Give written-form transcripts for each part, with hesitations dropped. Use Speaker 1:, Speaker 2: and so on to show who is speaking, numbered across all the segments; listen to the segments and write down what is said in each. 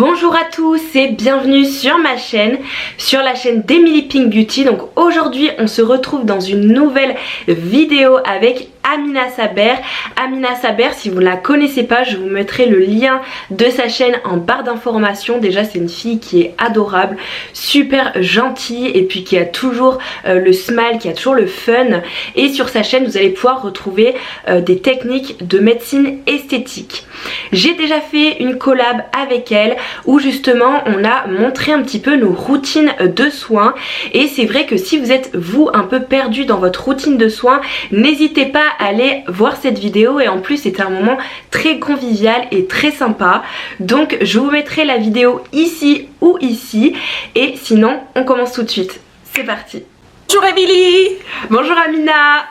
Speaker 1: Bonjour à tous et bienvenue sur ma chaîne, sur la chaîne d'Emily Pink Beauty. Donc aujourd'hui on se retrouve dans une nouvelle vidéo avec Amina Saber. Amina Saber, si vous ne la connaissez pas, je vous mettrai le lien de sa chaîne en barre d'informations. Déjà c'est une fille qui est adorable, super gentille et puis qui a toujours le smile, qui a toujours le fun. Et sur sa chaîne vous allez pouvoir retrouver des techniques de médecine esthétique. J'ai déjà fait une collab avec elle où justement on a montré un petit peu nos routines de soins. Et c'est vrai que si vous êtes vous un peu perdu dans votre routine de soins, n'hésitez pas à aller voir cette vidéo. Et en plus c'était un moment très convivial et très sympa. Donc je vous mettrai la vidéo ici ou ici. Et sinon on commence tout de suite. C'est parti.
Speaker 2: Bonjour Émilie.
Speaker 1: Bonjour Amina.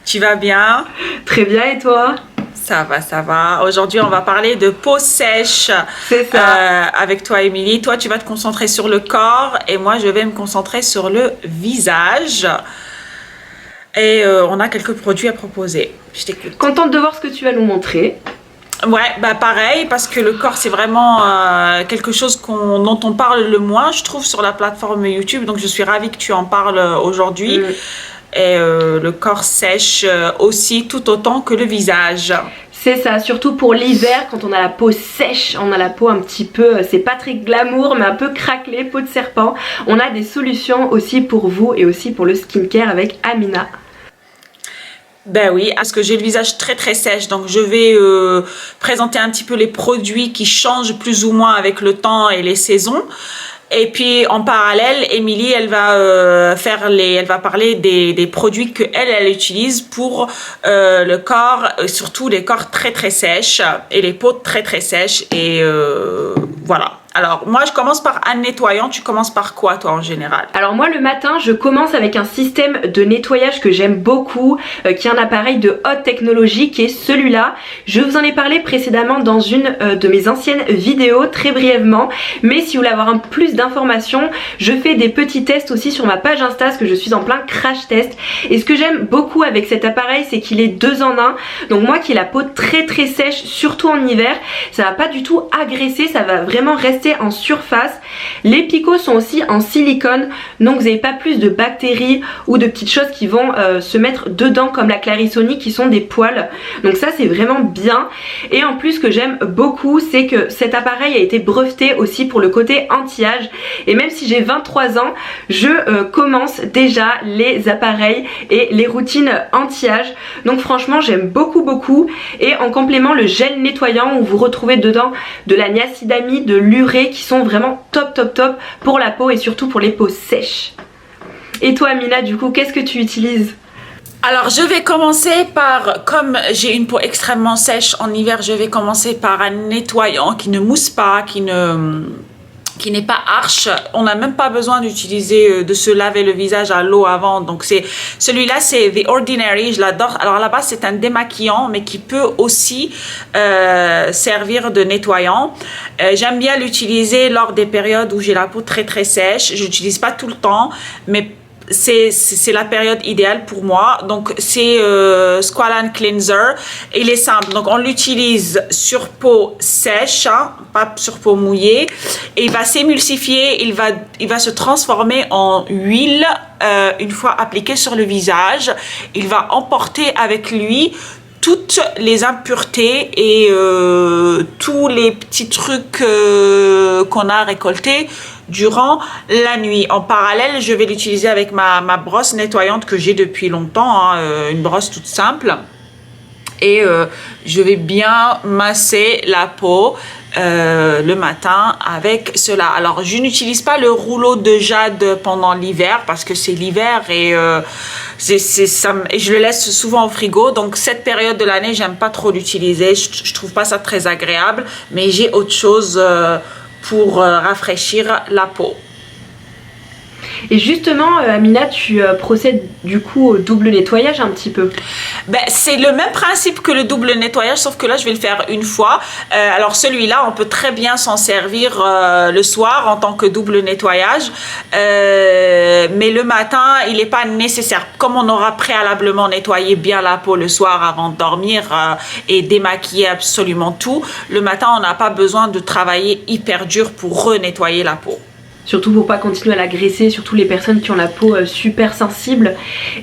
Speaker 2: Tu vas bien?
Speaker 1: Très bien, et toi?
Speaker 2: Ça va, ça va. Aujourd'hui, on va parler de peau sèche.
Speaker 1: C'est ça.
Speaker 2: Avec toi, Émilie. Toi, tu vas te concentrer sur le corps et moi, je vais me concentrer sur le visage. Et on a quelques produits à proposer. Je t'écoute.
Speaker 1: Contente de voir ce que tu vas nous montrer.
Speaker 2: Ouais, bah pareil, parce que le corps, c'est vraiment quelque chose dont on parle le moins, je trouve, sur la plateforme YouTube. Donc, je suis ravie que tu en parles aujourd'hui. Et le corps sèche aussi tout autant que le visage.
Speaker 1: C'est ça, surtout pour l'hiver, quand on a la peau sèche, on a la peau un petit peu, c'est pas très glamour, mais un peu craquelée, peau de serpent. On a des solutions aussi pour vous et aussi pour le skincare avec Amina.
Speaker 2: Ben oui, parce que j'ai le visage très très sèche, donc je vais présenter un petit peu les produits qui changent plus ou moins avec le temps et les saisons. Et puis en parallèle, Émilie, elle va parler des produits que elle utilise pour le corps, surtout les corps très très sèches et les peaux très très sèches. Et voilà. Alors moi je commence par un nettoyant. Tu commences par quoi toi en général?
Speaker 1: Alors moi le matin je commence avec un système de nettoyage que j'aime beaucoup, qui est un appareil de haute technologie, qui est celui-là. Je vous en ai parlé précédemment dans une de mes anciennes vidéos, très brièvement. Mais si vous voulez avoir un plus d'informations, je fais des petits tests aussi sur ma page Insta, parce que je suis en plein crash test. Et ce que j'aime beaucoup avec cet appareil, c'est qu'il est 2 en 1. Donc moi qui ai la peau très très sèche, surtout en hiver, ça va pas du tout agresser, ça va vraiment rester en surface. Les picots sont aussi en silicone, donc vous n'avez pas plus de bactéries ou de petites choses qui vont se mettre dedans comme la Clarisonic qui sont des poils. Donc ça c'est vraiment bien. Et en plus ce que j'aime beaucoup, c'est que cet appareil a été breveté aussi pour le côté anti-âge. Et même si j'ai 23 ans, je commence déjà les appareils et les routines anti-âge. Donc franchement j'aime beaucoup. Et en complément le gel nettoyant où vous retrouvez dedans de la niacinamide, de l'urée, qui sont vraiment top pour la peau et surtout pour les peaux sèches. Et toi Amina, du coup qu'est-ce que tu utilises?
Speaker 2: Alors je vais commencer par, comme j'ai une peau extrêmement sèche en hiver, je vais commencer par un nettoyant qui ne mousse pas, qui n'est pas harsh. On n'a même pas besoin d'utiliser, de se laver le visage à l'eau avant. Donc celui-là c'est The Ordinary, je l'adore. Alors à la base c'est un démaquillant mais qui peut aussi servir de nettoyant. J'aime bien l'utiliser lors des périodes où j'ai la peau très très sèche. Je l'utilise pas tout le temps, mais c'est la période idéale pour moi. Donc c'est Squalane Cleanser. Il est simple, donc on l'utilise sur peau sèche, hein, pas sur peau mouillée, et il va s'émulsifier, il va se transformer en huile une fois appliqué sur le visage. Il va emporter avec lui toutes les impuretés et tous les petits trucs qu'on a récoltés durant la nuit. En parallèle, je vais l'utiliser avec ma brosse nettoyante que j'ai depuis longtemps, hein, une brosse toute simple. Et je vais bien masser la peau le matin avec cela. Alors je n'utilise pas le rouleau de jade pendant l'hiver parce que c'est l'hiver et je le laisse souvent au frigo. Donc cette période de l'année j'aime pas trop l'utiliser, je trouve pas ça très agréable, mais j'ai autre chose pour rafraîchir la peau.
Speaker 1: Et justement, Amina, tu procèdes du coup au double nettoyage un petit peu.
Speaker 2: Ben, c'est le même principe que le double nettoyage, sauf que là, je vais le faire une fois. Alors celui-là, on peut très bien s'en servir le soir en tant que double nettoyage. Mais le matin, il n'est pas nécessaire. Comme on aura préalablement nettoyé bien la peau le soir avant de dormir et démaquiller absolument tout, le matin, on n'a pas besoin de travailler hyper dur pour renettoyer la peau.
Speaker 1: Surtout pour pas continuer à l'agresser, surtout les personnes qui ont la peau super sensible.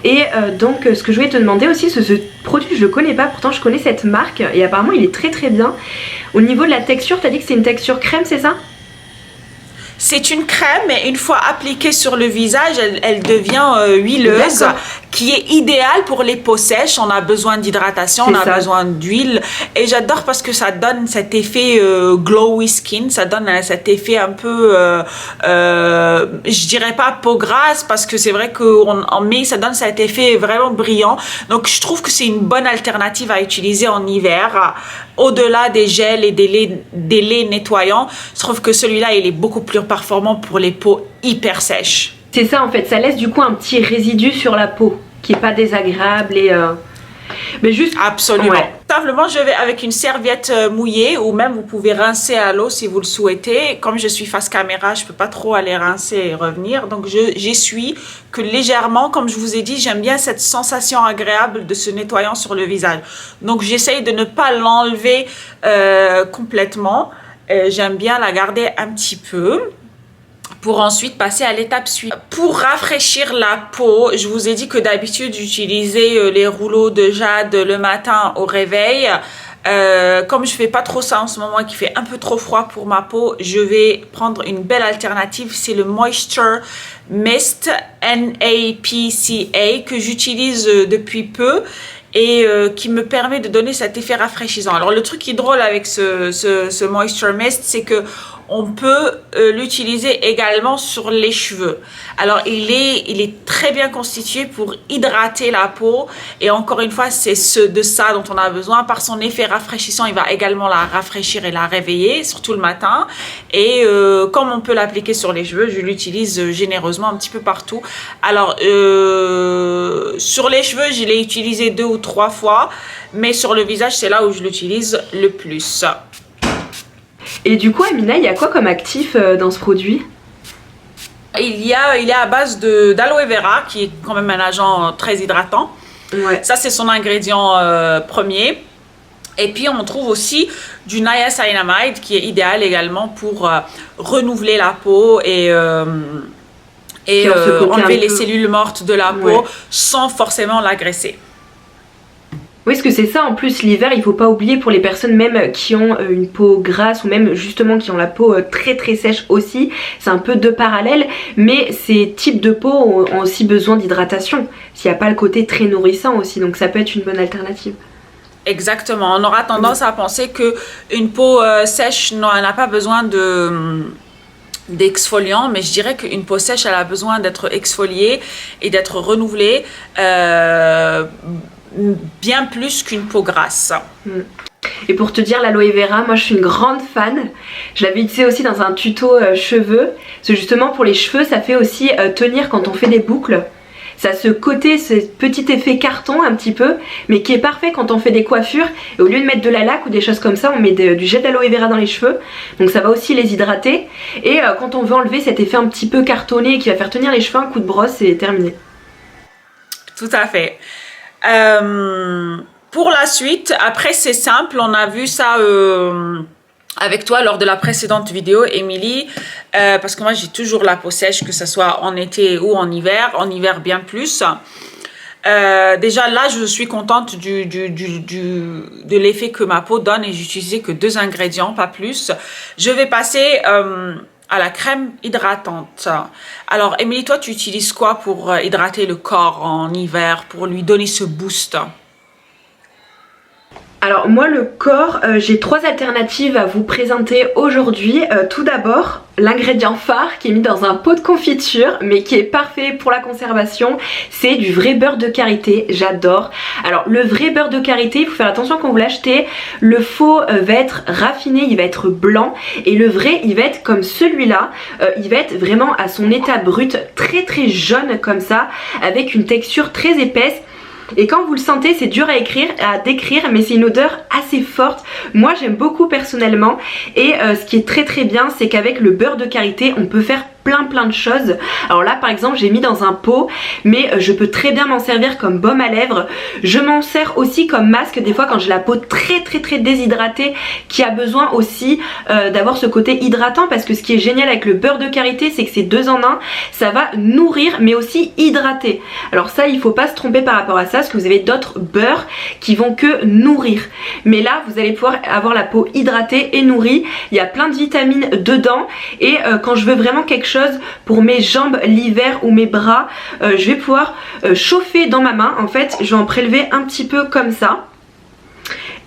Speaker 1: Et donc ce que je voulais te demander aussi, ce produit je le connais pas, pourtant je connais cette marque et apparemment il est très très bien. Au niveau de la texture, t'as dit que c'est une texture crème, c'est ça?
Speaker 2: C'est une crème, mais une fois appliquée sur le visage, elle devient huileuse, qui est idéale pour les peaux sèches. On a besoin d'hydratation, on a besoin d'huile. Et j'adore parce que ça donne cet effet glowy skin, ça donne cet effet un peu, je dirais pas peau grasse, parce que c'est vrai mais ça donne cet effet vraiment brillant. Donc je trouve que c'est une bonne alternative à utiliser en hiver. Au-delà des gels et des laits nettoyants, je trouve que celui-là, il est beaucoup plus performant pour les peaux hyper sèches.
Speaker 1: C'est ça en fait, ça laisse du coup un petit résidu sur la peau qui est pas désagréable et mais juste
Speaker 2: absolument. Ouais. Simplement, je vais avec une serviette mouillée ou même vous pouvez rincer à l'eau si vous le souhaitez. Comme je suis face caméra, je peux pas trop aller rincer et revenir, donc j'essuie que légèrement. Comme je vous ai dit, j'aime bien cette sensation agréable de se nettoyant sur le visage. Donc j'essaye de ne pas l'enlever complètement. J'aime bien la garder un petit peu pour ensuite passer à l'étape suivante. Pour rafraîchir la peau, je vous ai dit que d'habitude j'utilisais les rouleaux de jade le matin au réveil. Comme je fais pas trop ça en ce moment et qu'il fait un peu trop froid pour ma peau, je vais prendre une belle alternative. C'est le Moisture Mist NAPCA que j'utilise depuis peu et qui me permet de donner cet effet rafraîchissant. Alors le truc qui est drôle avec ce Moisture Mist, c'est que on peut l'utiliser également sur les cheveux. Alors il est très bien constitué pour hydrater la peau et encore une fois c'est de ça dont on a besoin. Par son effet rafraîchissant, il va également la rafraîchir et la réveiller, surtout le matin. Et comme on peut l'appliquer sur les cheveux, je l'utilise généreusement un petit peu partout. Alors sur les cheveux, je l'ai utilisé 2 ou 3 fois, mais sur le visage, c'est là où je l'utilise le plus.
Speaker 1: Et du coup, Amina, il y a quoi comme actif dans ce produit?
Speaker 2: Il est à base d'aloe vera, qui est quand même un agent très hydratant. Ouais. Ça, c'est son ingrédient premier. Et puis, on trouve aussi du niacinamide, qui est idéal également pour renouveler la peau et enlever les cellules mortes de la peau sans forcément l'agresser.
Speaker 1: Oui, parce que c'est ça, en plus l'hiver, il faut pas oublier pour les personnes même qui ont une peau grasse ou même justement qui ont la peau très très sèche aussi, c'est un peu deux parallèles, mais ces types de peau ont aussi besoin d'hydratation, s'il n'y a pas le côté très nourrissant aussi, donc ça peut être une bonne alternative.
Speaker 2: Exactement, on aura tendance à penser qu'une peau sèche n'a pas besoin d'exfoliant, mais je dirais qu'une peau sèche, elle a besoin d'être exfoliée et d'être renouvelée bien plus qu'une peau grasse.
Speaker 1: Et pour te dire, l'aloe vera, moi je suis une grande fan. Je l'avais utilisé aussi dans un tuto cheveux, parce que justement pour les cheveux, ça fait aussi tenir quand on fait des boucles. Ça a ce côté, ce petit effet carton un petit peu, mais qui est parfait quand on fait des coiffures. Et au lieu de mettre de la laque ou des choses comme ça, on met du gel d'aloe vera dans les cheveux. Donc ça va aussi les hydrater. Et quand on veut enlever cet effet un petit peu cartonné qui va faire tenir les cheveux, un coup de brosse, c'est terminé.
Speaker 2: Tout à fait. Pour la suite, après c'est simple, on a vu ça avec toi lors de la précédente vidéo, Émilie, parce que moi j'ai toujours la peau sèche, que ce soit en été ou en hiver bien plus. Déjà là je suis contente de l'effet que ma peau donne et j'utilisais que 2 ingrédients, pas plus. Je vais passer à la crème hydratante. Alors Émilie, toi tu utilises quoi pour hydrater le corps en hiver, pour lui donner ce boost?
Speaker 1: Alors moi le corps, j'ai 3 alternatives à vous présenter aujourd'hui. Tout d'abord, l'ingrédient phare qui est mis dans un pot de confiture mais qui est parfait pour la conservation, c'est du vrai beurre de karité, j'adore. Alors le vrai beurre de karité, il faut faire attention quand vous l'achetez, le faux va être raffiné, il va être blanc et le vrai il va être comme celui-là, il va être vraiment à son état brut, très très jaune comme ça, avec une texture très épaisse. Et quand vous le sentez, c'est dur à décrire, mais c'est une odeur assez forte. Moi j'aime beaucoup personnellement. Et ce qui est très très bien, c'est qu'avec le beurre de karité, on peut faire plein de choses. Alors là par exemple j'ai mis dans un pot, mais je peux très bien m'en servir comme baume à lèvres. Je m'en sers aussi comme masque des fois quand j'ai la peau très déshydratée, qui a besoin aussi d'avoir ce côté hydratant, parce que ce qui est génial avec le beurre de karité, c'est que c'est 2 en 1, ça va nourrir mais aussi hydrater. Alors ça il faut pas se tromper par rapport à ça, parce que vous avez d'autres beurres qui vont que nourrir, mais là vous allez pouvoir avoir la peau hydratée et nourrie. Il y a plein de vitamines dedans, et quand je veux vraiment quelque chose pour mes jambes l'hiver ou mes bras, je vais pouvoir chauffer dans ma main. En fait je vais en prélever un petit peu comme ça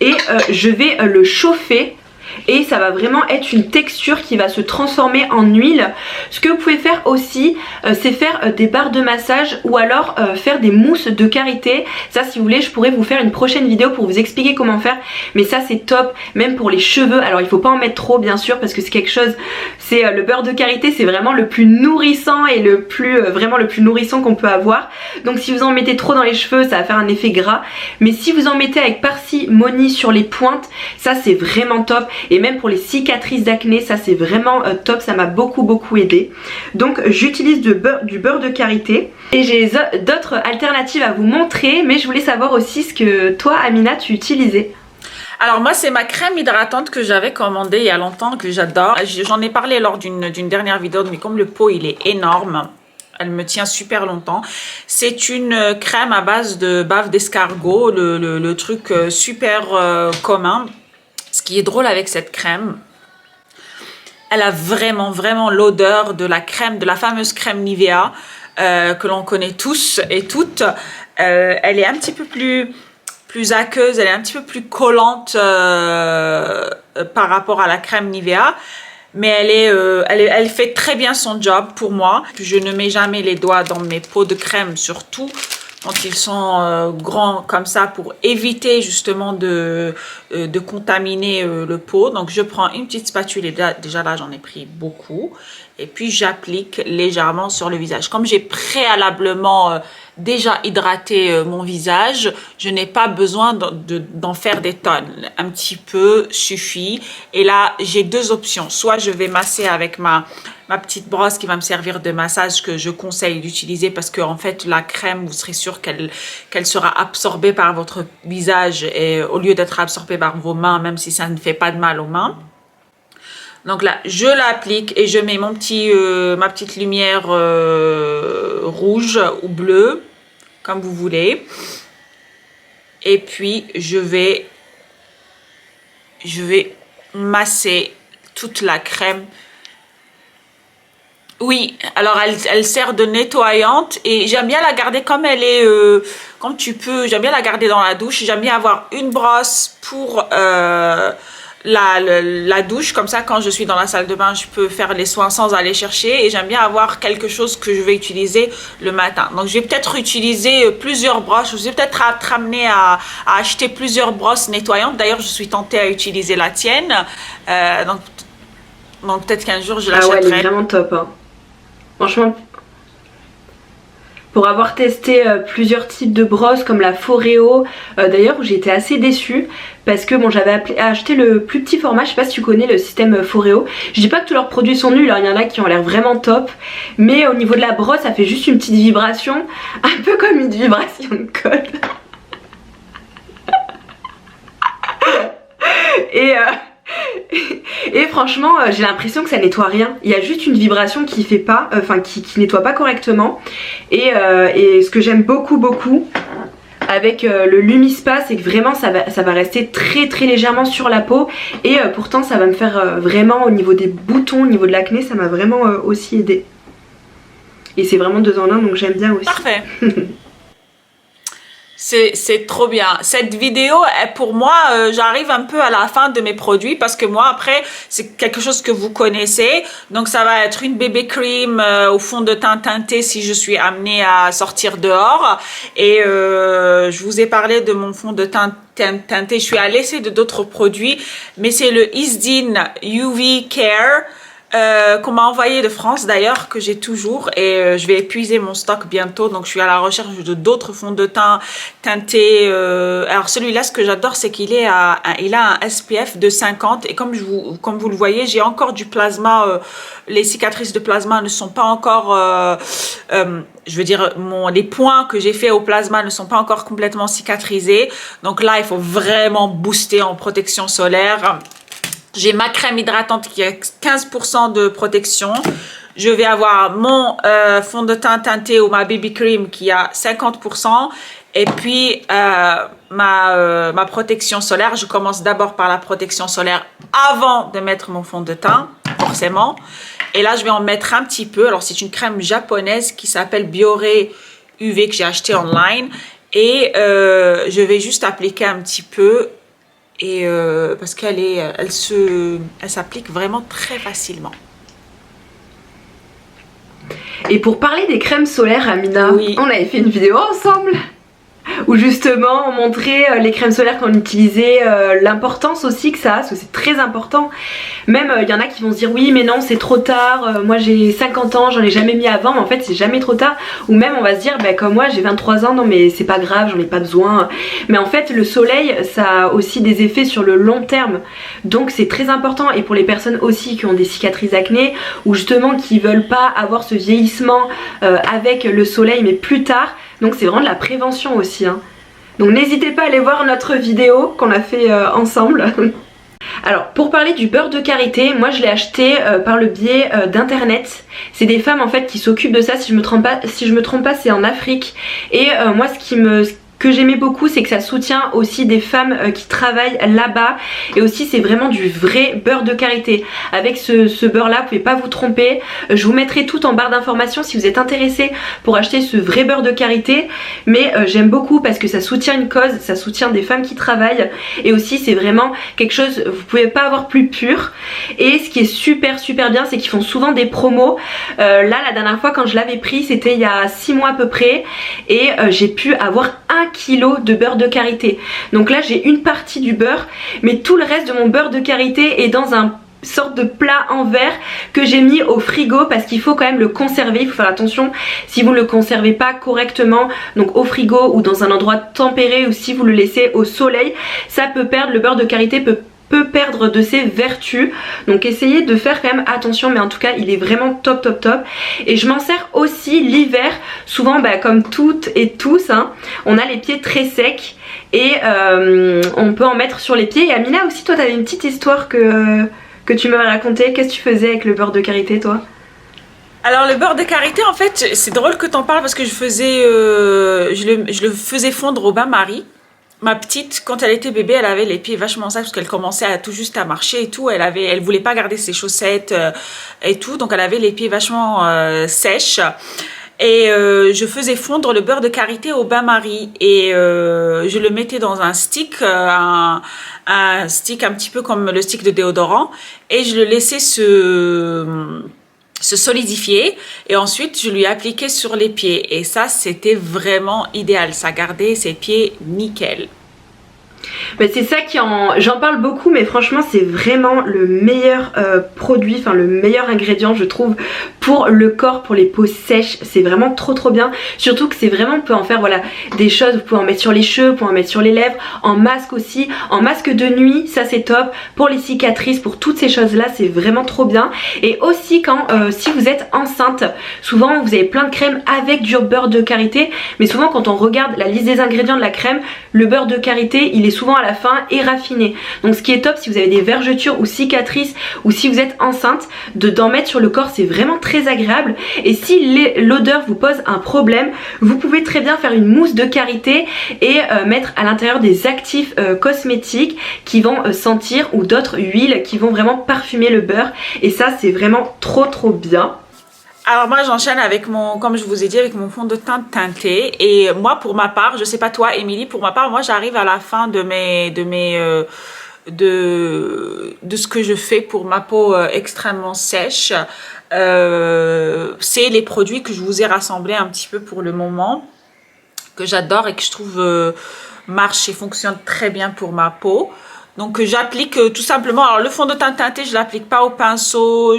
Speaker 1: et je vais le chauffer, et ça va vraiment être une texture qui va se transformer en huile. Ce que vous pouvez faire aussi, c'est faire des barres de massage ou alors faire des mousses de karité. Ça si vous voulez je pourrais vous faire une prochaine vidéo pour vous expliquer comment faire, mais ça c'est top même pour les cheveux. Alors il faut pas en mettre trop bien sûr, parce que c'est quelque chose, c'est le beurre de karité, c'est vraiment le plus nourrissant et le plus vraiment le plus nourrissant qu'on peut avoir. Donc si vous en mettez trop dans les cheveux, ça va faire un effet gras, mais si vous en mettez avec parcimonie sur les pointes, ça c'est vraiment top. Et même pour les cicatrices d'acné, ça c'est vraiment top, ça m'a beaucoup aidé. Donc j'utilise du beurre de karité, et j'ai d'autres alternatives à vous montrer, mais je voulais savoir aussi ce que toi Amina tu utilisais.
Speaker 2: Alors moi c'est ma crème hydratante que j'avais commandée il y a longtemps, que j'adore. J'en ai parlé lors d'une dernière vidéo, mais comme le pot il est énorme, elle me tient super longtemps. C'est une crème à base de bave d'escargot, le truc super commun. Ce qui est drôle avec cette crème, elle a vraiment l'odeur de la crème, de la fameuse crème Nivea que l'on connaît tous et toutes. Elle est un petit peu plus aqueuse, elle est un petit peu plus collante par rapport à la crème Nivea. Mais elle fait très bien son job pour moi. Je ne mets jamais les doigts dans mes pots de crème, surtout quand ils sont grands comme ça, pour éviter justement de contaminer le pot. Donc je prends une petite spatule, et déjà là j'en ai pris beaucoup, et puis j'applique légèrement sur le visage. Comme j'ai préalablement déjà hydraté mon visage, je n'ai pas besoin d'en faire des tonnes. Un petit peu suffit. Et là j'ai 2 options, soit je vais masser avec ma petite brosse qui va me servir de massage, que je conseille d'utiliser, parce que en fait la crème, vous serez sûr qu'elle sera absorbée par votre visage, et au lieu d'être absorbée par vos mains, même si ça ne fait pas de mal aux mains. Donc là je l'applique et je mets ma petite lumière rouge ou bleue, comme vous voulez, et puis je vais masser toute la crème. Oui, alors elle sert de nettoyante, et j'aime bien la garder comme elle est, comme tu peux, j'aime bien la garder dans la douche. J'aime bien avoir une brosse pour la douche, comme ça quand je suis dans la salle de bain je peux faire les soins sans aller chercher, et j'aime bien avoir quelque chose que je vais utiliser le matin. Donc je vais peut-être utiliser plusieurs brosses, je vais peut-être être amenée à acheter plusieurs brosses nettoyantes. D'ailleurs je suis tentée à utiliser la tienne, donc peut-être qu'un jour je l'achèterai.
Speaker 1: Ah ouais, elle est vraiment top hein. Franchement, pour avoir testé plusieurs types de brosses comme la Foreo, d'ailleurs où j'ai été assez déçue, parce que bon, j'avais acheté le plus petit format. Je sais pas si tu connais le système Foreo. Je dis pas que tous leurs produits sont nuls, il y en a qui ont l'air vraiment top, mais au niveau de la brosse ça fait juste une petite vibration, un peu comme une vibration de colle. Et franchement j'ai l'impression que ça nettoie rien. Il y a juste une vibration qui fait pas, qui nettoie pas correctement. Et ce que j'aime beaucoup avec le Lumispa, c'est que vraiment ça va rester très légèrement sur la peau, et pourtant ça va me faire vraiment, au niveau des boutons, au niveau de l'acné, ça m'a vraiment aussi aidé. Et c'est vraiment 2 en 1, donc j'aime bien aussi.
Speaker 2: Parfait. C'est trop bien. Cette vidéo, pour moi, j'arrive un peu à la fin de mes produits parce que moi, après, c'est quelque chose que vous connaissez. Donc, ça va être une bébé cream au fond de teint teinté si je suis amenée à sortir dehors. Et je vous ai parlé de mon fond de teint teinté. Je suis à l'essai de d'autres produits, mais c'est le Isdin UV Care. Qu'on m'a envoyé de France d'ailleurs, que j'ai toujours, et je vais épuiser mon stock bientôt, donc je suis à la recherche de d'autres fonds de teint teintés. Alors celui-là, ce que j'adore, c'est qu'il il a un SPF de 50, et comme vous le voyez, j'ai encore du plasma. Les cicatrices de plasma ne sont pas encore, je veux dire, les points que j'ai fait au plasma ne sont pas encore complètement cicatrisés. Donc là, il faut vraiment booster en protection solaire. J'ai ma crème hydratante qui a 15% de protection. Je vais avoir mon fond de teint teinté ou ma baby cream qui a 50%. Et puis, ma protection solaire. Je commence d'abord par la protection solaire avant de mettre mon fond de teint, forcément. Et là, je vais en mettre un petit peu. Alors, c'est une crème japonaise qui s'appelle Bioré UV que j'ai acheté online. Et je vais juste appliquer un petit peu. Et parce elle s'applique vraiment très facilement.
Speaker 1: Et pour parler des crèmes solaires, Amina,
Speaker 2: oui.
Speaker 1: On avait fait une vidéo ensemble où justement on montrait les crèmes solaires qu'on utilisait, l'importance aussi que ça a, parce que c'est très important. Même il y en a qui vont se dire oui mais non c'est trop tard, moi j'ai 50 ans, j'en ai jamais mis avant, mais en fait c'est jamais trop tard. Ou même on va se dire bah, comme moi j'ai 23 ans, non mais c'est pas grave, j'en ai pas besoin. Mais en fait le soleil ça a aussi des effets sur le long terme, donc c'est très important. Et pour les personnes aussi qui ont des cicatrices acné, ou justement qui veulent pas avoir ce vieillissement avec le soleil mais plus tard, donc c'est vraiment de la prévention aussi, hein. Donc n'hésitez pas à aller voir notre vidéo qu'on a fait ensemble. Alors pour parler du beurre de karité, moi je l'ai acheté par le biais d'internet. C'est des femmes en fait qui s'occupent de ça, si je me trompe pas c'est en Afrique. Et moi ce que j'aimais beaucoup, c'est que ça soutient aussi des femmes qui travaillent là-bas. Et aussi c'est vraiment du vrai beurre de karité. Avec ce beurre là, vous pouvez pas vous tromper. Je vous mettrai tout en barre d'informations si vous êtes intéressé pour acheter ce vrai beurre de karité. Mais j'aime beaucoup parce que ça soutient une cause, ça soutient des femmes qui travaillent. Et aussi c'est vraiment quelque chose, vous pouvez pas avoir plus pur. Et ce qui est super bien, c'est qu'ils font souvent des promos. Là la dernière fois quand je l'avais pris, c'était il y a 6 mois à peu près. Et j'ai pu avoir 1 kilo de beurre de karité. Donc là j'ai une partie du beurre, mais tout le reste de mon beurre de karité est dans un sorte de plat en verre que j'ai mis au frigo parce qu'il faut quand même le conserver. Il faut faire attention si vous ne le conservez pas correctement, donc au frigo ou dans un endroit tempéré, ou si vous le laissez au soleil, ça peut perdre, le beurre de karité peut perdre de ses vertus. Donc essayez de faire quand même attention, mais en tout cas il est vraiment top. Et je m'en sers aussi l'hiver, souvent bah, comme toutes et tous, hein, on a les pieds très secs et on peut en mettre sur les pieds. Et Amina aussi, toi t'avais une petite histoire que tu m'avais racontée. Qu'est-ce que tu faisais avec le beurre de karité toi?
Speaker 2: Alors le beurre de karité, en fait c'est drôle que t'en parles parce que je le faisais fondre au bain-marie. Ma petite, quand elle était bébé, elle avait les pieds vachement sales parce qu'elle commençait tout juste à marcher et tout. Elle voulait pas garder ses chaussettes et tout, donc elle avait les pieds vachement sèches. Et je faisais fondre le beurre de karité au bain-marie et je le mettais dans un stick, un stick un petit peu comme le stick de déodorant, et je le laissais se solidifier, et ensuite je lui appliquais sur les pieds, et ça c'était vraiment idéal, ça gardait ses pieds nickel.
Speaker 1: Bah c'est ça j'en parle beaucoup, mais franchement c'est vraiment le meilleur produit, enfin le meilleur ingrédient je trouve pour le corps, pour les peaux sèches. C'est vraiment trop bien, surtout que c'est vraiment, on peut en faire voilà des choses, vous pouvez en mettre sur les cheveux, vous pouvez en mettre sur les lèvres, en masque aussi, en masque de nuit, ça c'est top, pour les cicatrices, pour toutes ces choses là, c'est vraiment trop bien. Et aussi quand si vous êtes enceinte, souvent vous avez plein de crèmes avec du beurre de karité, mais souvent quand on regarde la liste des ingrédients de la crème, le beurre de karité il est souvent à la fin et raffiné. Donc ce qui est top si vous avez des vergetures ou cicatrices, ou si vous êtes enceinte, d'en mettre sur le corps, c'est vraiment très agréable. Et si l'odeur vous pose un problème, vous pouvez très bien faire une mousse de karité et mettre à l'intérieur des actifs cosmétiques qui vont sentir, ou d'autres huiles qui vont vraiment parfumer le beurre, et ça c'est vraiment trop bien.
Speaker 2: Alors moi j'enchaîne avec mon, comme je vous ai dit, avec mon fond de teint teinté. Et moi pour ma part, je sais pas toi Émilie, pour ma part, moi j'arrive à la fin de ce que je fais pour ma peau extrêmement sèche. C'est les produits que je vous ai rassemblés un petit peu pour le moment, que j'adore et que je trouve marche et fonctionne très bien pour ma peau. Donc j'applique tout simplement, alors le fond de teint teinté, je l'applique pas au pinceau,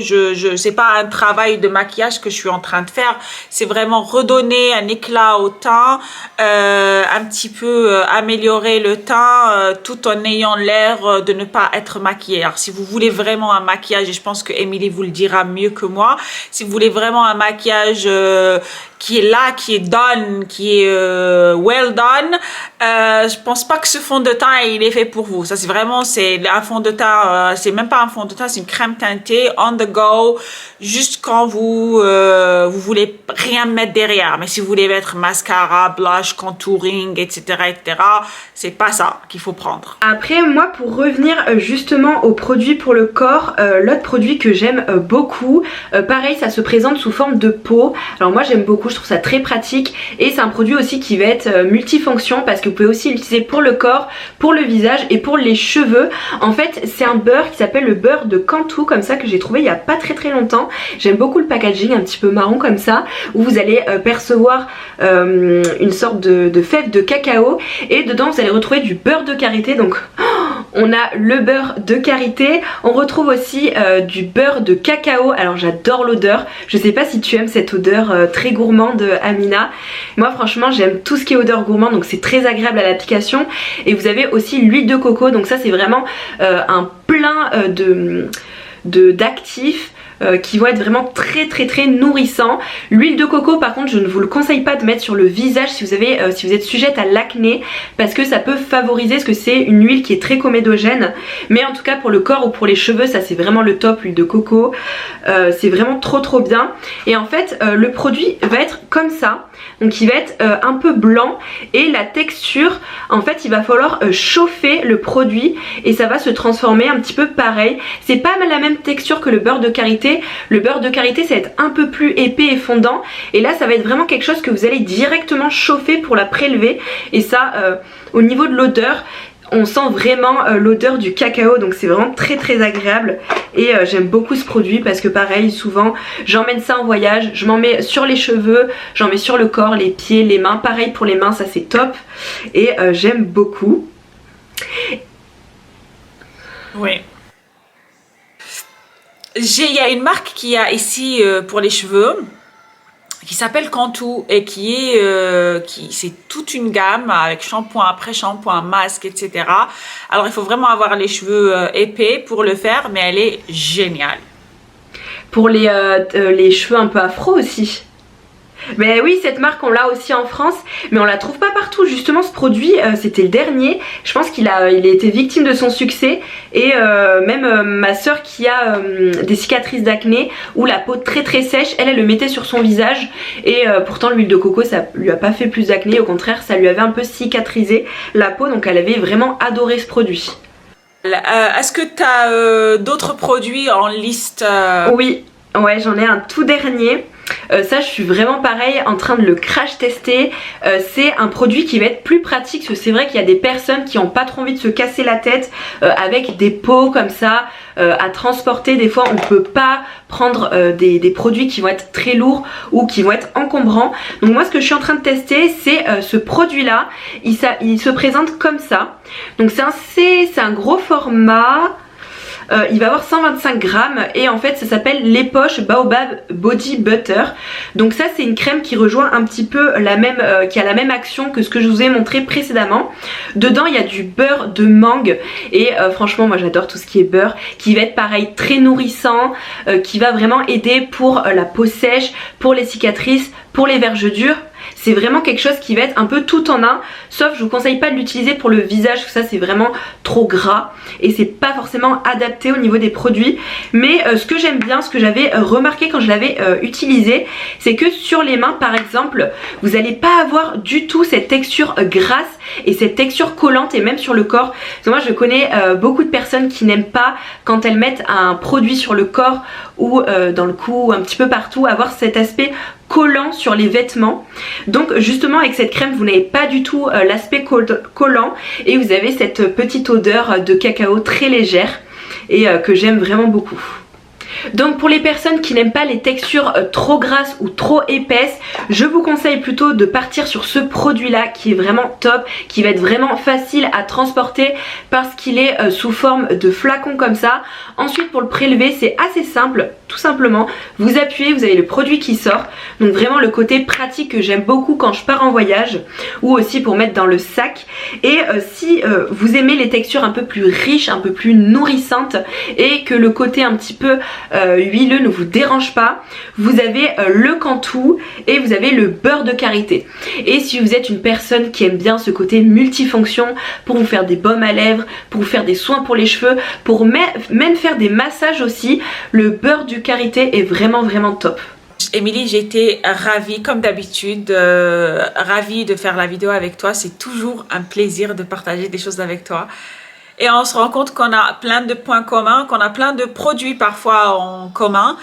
Speaker 2: c'est pas un travail de maquillage que je suis en train de faire, c'est vraiment redonner un éclat au teint, un petit peu améliorer le teint tout en ayant l'air de ne pas être maquillée. Alors si vous voulez vraiment un maquillage, et je pense que Émilie vous le dira mieux que moi, si vous voulez vraiment un maquillage qui est là, qui est done, qui est well done, je pense pas que ce fond de teint il est fait pour vous. Ça c'est vraiment, c'est un fond de teint, c'est même pas un fond de teint, c'est une crème teintée on the go, juste quand vous voulez rien mettre derrière. Mais si vous voulez mettre mascara, blush, contouring, etc., c'est pas ça qu'il faut prendre.
Speaker 1: Après moi, pour revenir justement aux produits pour le corps, l'autre produit que j'aime beaucoup, pareil, ça se présente sous forme de pot. Alors moi j'aime beaucoup, je trouve ça très pratique, et c'est un produit aussi qui va être multifonction parce que vous pouvez aussi l'utiliser pour le corps, pour le visage et pour les cheveux. En fait c'est un beurre qui s'appelle le beurre de Cantu, comme ça, que j'ai trouvé il y a pas très longtemps. J'aime beaucoup le packaging un petit peu marron comme ça, où vous allez percevoir une sorte de fève de cacao, et dedans vous allez retrouver du beurre de karité. Donc on a le beurre de karité, on retrouve aussi du beurre de cacao. Alors j'adore l'odeur, je sais pas si tu aimes cette odeur très gourmande, Amina. Moi franchement j'aime tout ce qui est odeur gourmande, donc c'est très agréable à l'application. Et vous avez aussi l'huile de coco, donc ça c'est vraiment un plein d'actifs qui vont être vraiment très nourrissants. L'huile de coco par contre je ne vous le conseille pas de mettre sur le visage si vous êtes sujette à l'acné, parce que ça peut favoriser, parce que c'est une huile qui est très comédogène. Mais en tout cas pour le corps ou pour les cheveux, ça c'est vraiment le top, l'huile de coco. C'est vraiment trop bien. Et en fait le produit va être comme ça, donc il va être un peu blanc, et la texture, en fait il va falloir chauffer le produit et ça va se transformer un petit peu pareil. C'est pas la même texture que le beurre de karité. Le beurre de karité ça va être un peu plus épais et fondant, et là ça va être vraiment quelque chose que vous allez directement chauffer pour la prélever. Et ça au niveau de l'odeur, on sent vraiment l'odeur du cacao, donc c'est vraiment très agréable. Et j'aime beaucoup ce produit parce que pareil, souvent j'emmène ça en voyage, je m'en mets sur les cheveux, j'en mets sur le corps, les pieds, les mains. Pareil pour les mains, ça c'est top, et j'aime beaucoup.
Speaker 2: Oui. Il y a une marque qui a ici pour les cheveux qui s'appelle Cantu, et c'est toute une gamme avec shampoing, après shampoing, masque, etc. Alors il faut vraiment avoir les cheveux épais pour le faire, mais elle est géniale.
Speaker 1: Pour les cheveux un peu afro aussi. Mais oui, cette marque on l'a aussi en France, mais on la trouve pas partout. Justement ce produit c'était le dernier, je pense il a été victime de son succès. Et même ma soeur qui a des cicatrices d'acné ou la peau très sèche, elle le mettait sur son visage, et pourtant l'huile de coco ça lui a pas fait plus d'acné, au contraire ça lui avait un peu cicatrisé la peau, donc elle avait vraiment adoré ce produit.
Speaker 2: Est-ce que tu as d'autres produits en liste
Speaker 1: Oui, ouais, j'en ai un tout dernier. Ça je suis vraiment pareil en train de le crash tester. C'est un produit qui va être plus pratique, parce que c'est vrai qu'il y a des personnes qui n'ont pas trop envie de se casser la tête avec des pots comme ça à transporter. Des fois on peut pas prendre des produits qui vont être très lourds ou qui vont être encombrants. Donc moi ce que je suis en train de tester c'est ce produit là. Il se présente comme ça. Donc c'est un gros format. Il va avoir 125 grammes, et en fait ça s'appelle l'Epoche Baobab Body Butter. Donc ça c'est une crème qui rejoint un petit peu qui a la même action que ce que je vous ai montré précédemment. Dedans il y a du beurre de mangue, et franchement moi j'adore tout ce qui est beurre, qui va être pareil très nourrissant, qui va vraiment aider pour la peau sèche, pour les cicatrices, pour les vergetures. C'est vraiment quelque chose qui va être un peu tout en un, sauf je vous conseille pas de l'utiliser pour le visage, parce que ça c'est vraiment trop gras et c'est pas forcément adapté au niveau des produits. Mais ce que j'aime bien, ce que j'avais remarqué quand je l'avais utilisé, c'est que sur les mains par exemple, vous n'allez pas avoir du tout cette texture grasse et cette texture collante, et même sur le corps. Parce que moi je connais beaucoup de personnes qui n'aiment pas quand elles mettent un produit sur le corps ou dans le cou ou un petit peu partout, avoir cet aspect collant sur les vêtements. Donc justement avec cette crème vous n'avez pas du tout l'aspect collant et vous avez cette petite odeur de cacao très légère et que j'aime vraiment beaucoup. Donc pour les personnes qui n'aiment pas les textures trop grasses ou trop épaisses, je vous conseille plutôt de partir sur ce produit là qui est vraiment top, qui va être vraiment facile à transporter parce qu'il est sous forme de flacon comme ça. Ensuite pour le prélever c'est assez simple, tout simplement vous appuyez, vous avez le produit qui sort. Donc vraiment le côté pratique que j'aime beaucoup quand je pars en voyage ou aussi pour mettre dans le sac. Et si vous aimez les textures un peu plus riches, un peu plus nourrissantes et que le côté un petit peu huileux ne vous dérange pas, vous avez le Cantu et vous avez le beurre de karité. Et si vous êtes une personne qui aime bien ce côté multifonction pour vous faire des baumes à lèvres, pour vous faire des soins pour les cheveux, pour même faire des massages aussi, le beurre du karité est vraiment top.
Speaker 2: Émilie, j'étais ravie comme d'habitude, ravie de faire la vidéo avec toi. C'est toujours un plaisir de partager des choses avec toi. Et on se rend compte qu'on a plein de points communs, qu'on a plein de produits parfois en commun.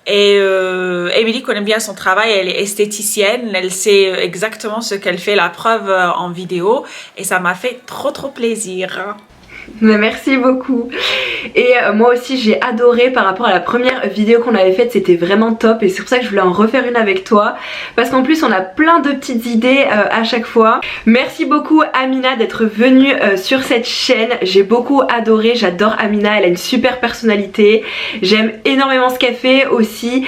Speaker 2: Et Émilie connaît bien son travail, elle est esthéticienne, elle sait exactement ce qu'elle fait, la preuve en vidéo. Et ça m'a fait trop plaisir.
Speaker 1: Merci beaucoup. Et moi aussi j'ai adoré par rapport à la première vidéo qu'on avait faite, c'était vraiment top et c'est pour ça que je voulais en refaire une avec toi parce qu'en plus on a plein de petites idées à chaque fois. Merci beaucoup Amina d'être venue sur cette chaîne, j'ai beaucoup adoré, j'adore Amina, elle a une super personnalité, j'aime énormément ce qu'elle fait aussi.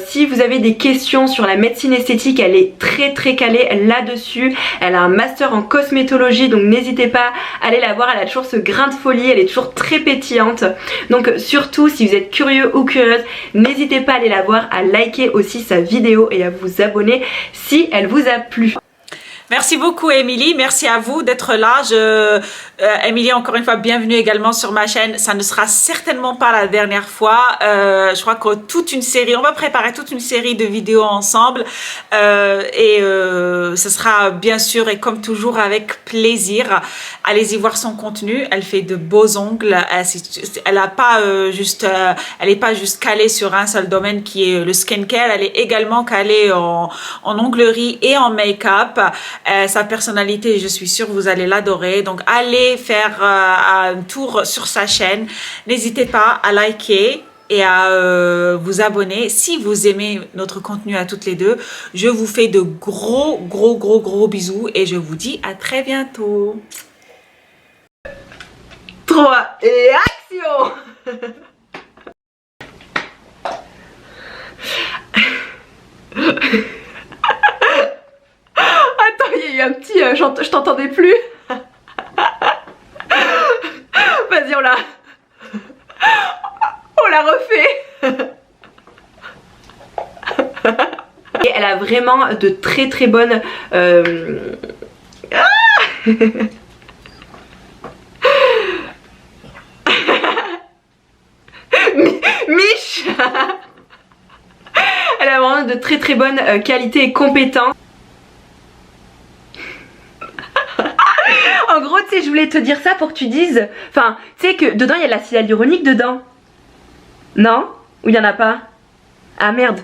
Speaker 1: Si vous avez des questions sur la médecine esthétique, elle est très calée là-dessus, elle a un master en cosmétologie donc n'hésitez pas à aller la voir, elle a toujours ce grain de folie, elle est toujours très pétillante. Donc surtout si vous êtes curieux ou curieuse, n'hésitez pas à aller la voir, à liker aussi sa vidéo et à vous abonner si elle vous a plu.
Speaker 2: Merci beaucoup Émilie, merci à vous d'être là. Émilie, encore une fois, bienvenue également sur ma chaîne. Ça ne sera certainement pas la dernière fois. Je crois que on va préparer toute une série de vidéos ensemble. Ce sera bien sûr et comme toujours avec plaisir. Allez-y voir son contenu. Elle fait de beaux ongles. Elle est pas juste calée sur un seul domaine qui est le skincare. Elle est également calée en onglerie et en make-up. Sa personnalité, je suis sûre vous allez l'adorer. Donc allez faire un tour sur sa chaîne. N'hésitez pas à liker et à vous abonner si vous aimez notre contenu à toutes les deux. Je vous fais de gros bisous et je vous dis à très bientôt.
Speaker 1: 3 et action. Attends, il y a eu un petit... je t'entendais plus. Vas-y, on la refait. Et elle a vraiment de très bonnes... Mich. Elle a vraiment de très bonnes qualités et compétences. En gros, tu sais, je voulais te dire ça pour que tu dises... Enfin, tu sais que dedans, il y a de l'acide hyaluronique dedans. Non? Ou il n'y en a pas? Ah merde.